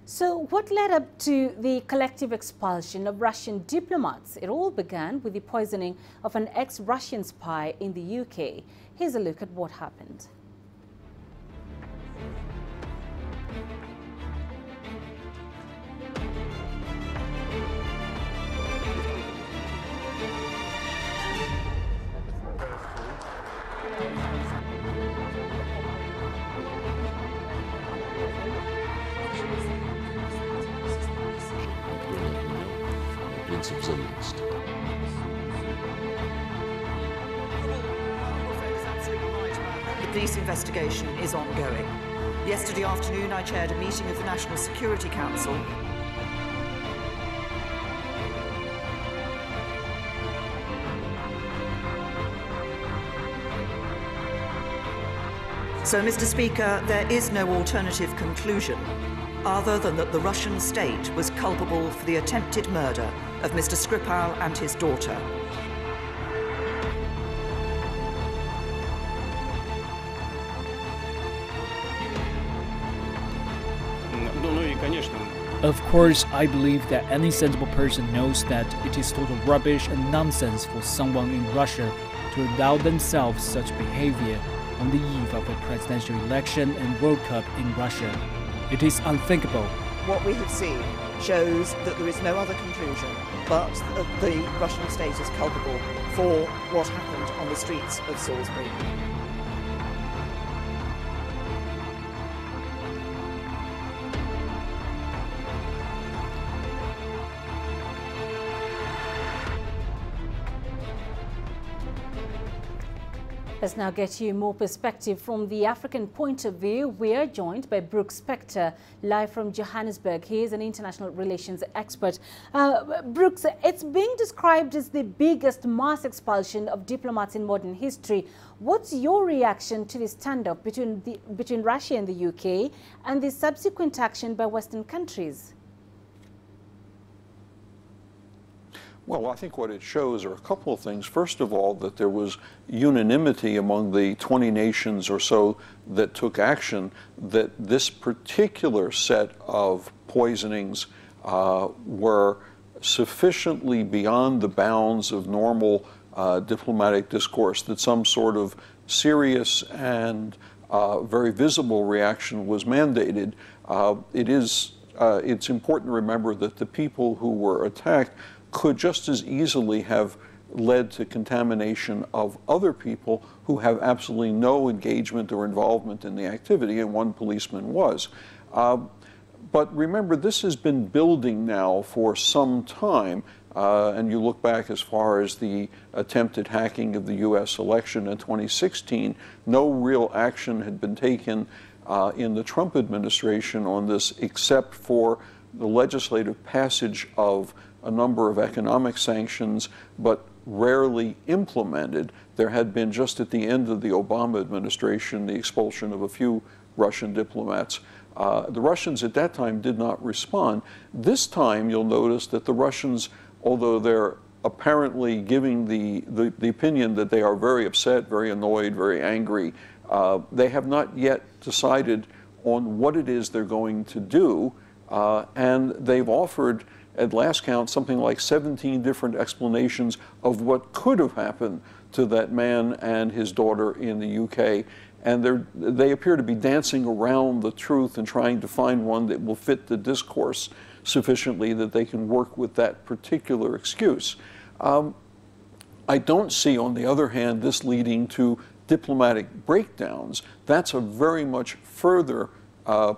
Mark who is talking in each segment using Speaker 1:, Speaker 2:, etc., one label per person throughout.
Speaker 1: So what led up to the collective expulsion of Russian diplomats? It all began with the poisoning of an ex-Russian spy in the UK. Here's a look at what happened.
Speaker 2: The police investigation is ongoing. Yesterday afternoon, I chaired a meeting of the National Security Council. So, Mr. Speaker, there is no alternative conclusion other than that the Russian state was culpable for the attempted murder of Mr. Skripal and his daughter.
Speaker 3: Of course, I believe that any sensible person knows that it is total rubbish and nonsense for someone in Russia to allow themselves such behavior on the eve of a presidential election and World Cup in Russia. It is unthinkable.
Speaker 2: What we have seen shows that there is no other conclusion but that the Russian state is culpable for what happened on the streets of Salisbury.
Speaker 1: Let's now get you more perspective from the African point of view. We are joined by Brooks Spector, live from Johannesburg. He is an international relations expert. Brooks, it's being described as the biggest mass expulsion of diplomats in modern history. What's your reaction to the standoff between Russia and the UK and the subsequent action by Western countries?
Speaker 4: Well, I think what it shows are a couple of things. First of all, that there was unanimity among the 20 nations or so that took action, that this particular set of poisonings were sufficiently beyond the bounds of normal diplomatic discourse, that some sort of serious and very visible reaction was mandated. It's important to remember that the people who were attacked could just as easily have led to contamination of other people who have absolutely no engagement or involvement in the activity, and one policeman was. But remember, this has been building now for some time, and you look back as far as the attempted hacking of the US election in 2016, no real action had been taken in the Trump administration on this except for the legislative passage of a number of economic sanctions, but rarely implemented. There had been, just at the end of the Obama administration, the expulsion of a few Russian diplomats. The Russians at that time did not respond. This time, you'll notice that the Russians, although they're apparently giving the opinion that they are very upset, very annoyed, very angry, they have not yet decided on what it is they're going to do, and they've offered, at last count, something like 17 different explanations of what could have happened to that man and his daughter in the UK. And they appear to be dancing around the truth and trying to find one that will fit the discourse sufficiently that they can work with that particular excuse. I don't see, on the other hand, this leading to diplomatic breakdowns. That's a very much further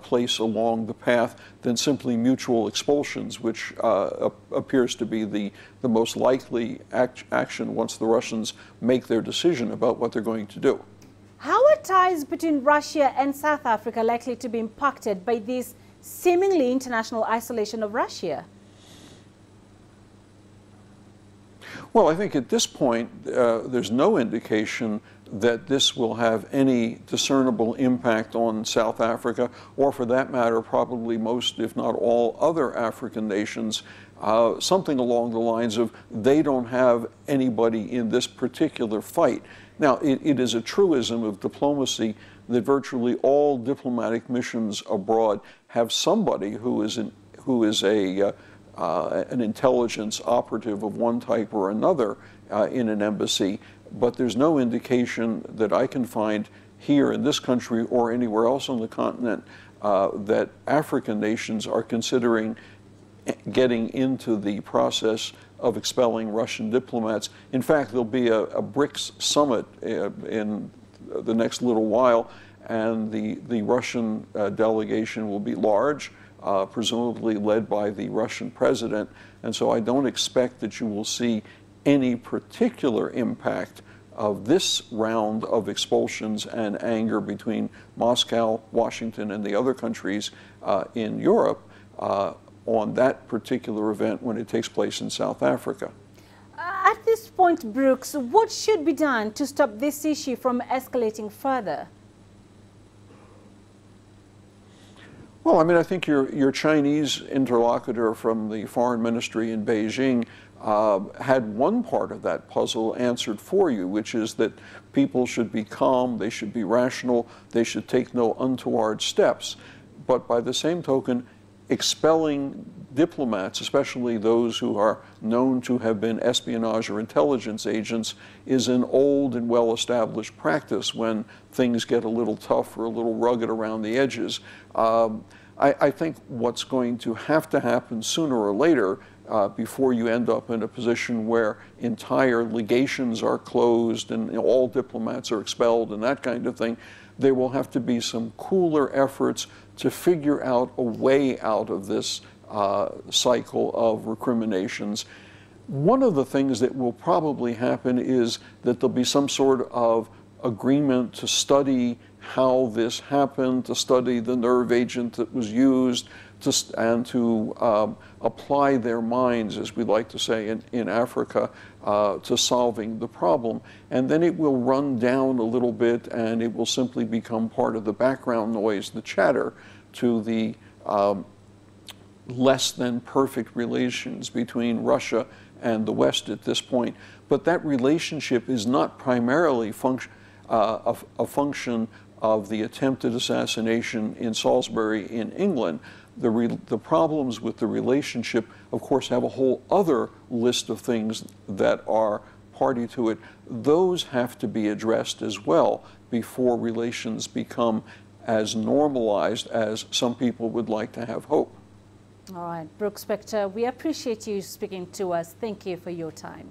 Speaker 4: place along the path than simply mutual expulsions, which appears to be the most likely action once the Russians make their decision about what they're going to do.
Speaker 1: How are ties between Russia and South Africa likely to be impacted by this seemingly international isolation of Russia?
Speaker 4: Well, I think at this point, there's no indication that this will have any discernible impact on South Africa, or for that matter, probably most, if not all, other African nations. Something along the lines of, they don't have anybody in this particular fight. Now, it is a truism of diplomacy that virtually all diplomatic missions abroad have somebody who is an intelligence operative of one type or another in an embassy, but there's no indication that I can find here in this country or anywhere else on the continent that African nations are considering getting into the process of expelling Russian diplomats. In fact, there'll be a BRICS summit in the next little while, and the Russian delegation will be large, presumably led by the Russian president, and so I don't expect that you will see any particular impact of this round of expulsions and anger between Moscow, Washington, and the other countries in Europe on that particular event when it takes place in South Africa.
Speaker 1: At this point, Brooks, what should be done to stop this issue from escalating further?
Speaker 4: Well, I mean, I think your Chinese interlocutor from the foreign ministry in Beijing had one part of that puzzle answered for you, which is that people should be calm, they should be rational, they should take no untoward steps. But by the same token, expelling diplomats, especially those who are known to have been espionage or intelligence agents, is an old and well-established practice when things get a little tough or a little rugged around the edges. I think what's going to happen sooner or later before you end up in a position where entire legations are closed and all diplomats are expelled and that kind of thing, there will have to be some cooler efforts to figure out a way out of this cycle of recriminations. One of the things that will probably happen is that there'll be some sort of agreement to study how this happened, to study the nerve agent that was used, and to apply their minds, as we like to say in Africa, to solving the problem. And then it will run down a little bit and it will simply become part of the background noise, the chatter, to the less than perfect relations between Russia and the West at this point. But that relationship is not primarily a function of the attempted assassination in Salisbury in England. The problems with the relationship, of course, have a whole other list of things that are party to it. Those have to be addressed as well before relations become as normalized as some people would like to have hope.
Speaker 1: All right, Brooks Spector, we appreciate you speaking to us. Thank you for your time.